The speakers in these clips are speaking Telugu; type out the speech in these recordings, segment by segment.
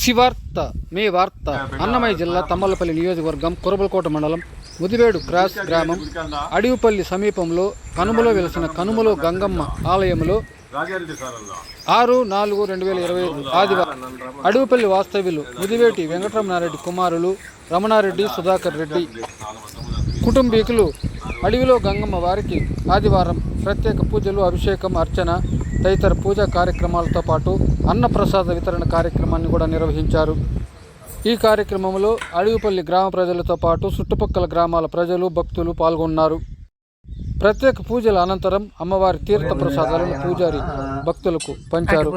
శివార్త మీ వార్త అన్నమయ్య జిల్లా తమ్మలపల్లి నియోజకవర్గం కురబలకోట మండలం ముదివేడు క్రాస్ గ్రామం అడివిపల్లి సమీపంలో కనుమలో వెలిసిన కనుమలో గంగమ్మ ఆలయంలో 6/4/2025 ఆదివారం అడివిపల్లి వాస్తవ్యులు ముదివేటి వెంకటరమణారెడ్డి కుమారులు రమణారెడ్డి సుధాకర్ రెడ్డి కుటుంబీకులు అడవిలో గంగమ్మ వారికి ఆదివారం ప్రత్యేక పూజలు అభిషేకం అర్చన తదితర పూజా కార్యక్రమాలతో పాటు అన్నప్రసాద వితరణ కార్యక్రమాన్ని కూడా నిర్వహించారు. ఈ కార్యక్రమంలో అడివిపల్లి గ్రామ ప్రజలతో పాటు చుట్టుపక్కల గ్రామాల ప్రజలు భక్తులు పాల్గొన్నారు. ప్రత్యేక పూజల అనంతరం అమ్మవారి తీర్థ ప్రసాదాలను పూజారి భక్తులకు పంచారు.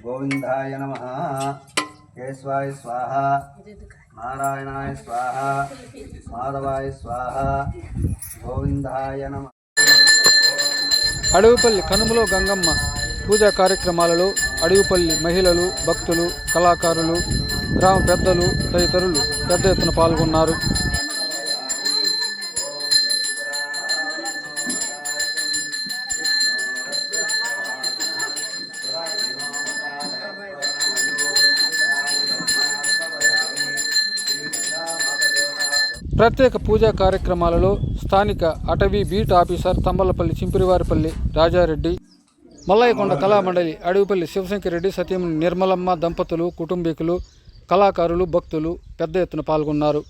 గోవిందాయ నమః, కేశవాయ స్వాహ, నారాయణాయ స్వాహ, మాధవాయ స్వాహ, గోవిందాయ నమః. అడవిపల్లి కనుమలో గంగమ్మ పూజా కార్యక్రమాలలో అడవిపల్లి మహిళలు, భక్తులు, కళాకారులు, గ్రామ పెద్దలు తదితరులు పెద్ద ఎత్తున పాల్గొన్నారు. ప్రత్యేక పూజా కార్యక్రమాలలో స్థానిక అటవీ బీట్ ఆఫీసర్ తంబలపల్లి చింపిరివారిపల్లి రాజారెడ్డి, మల్లయ్యకొండ కళామండలి అడవిపల్లి శివశంకర్ రెడ్డి, సతీమణి నిర్మలమ్మ దంపతులు, కుటుంబీకులు, కళాకారులు, భక్తులు పెద్ద ఎత్తున పాల్గొన్నారు.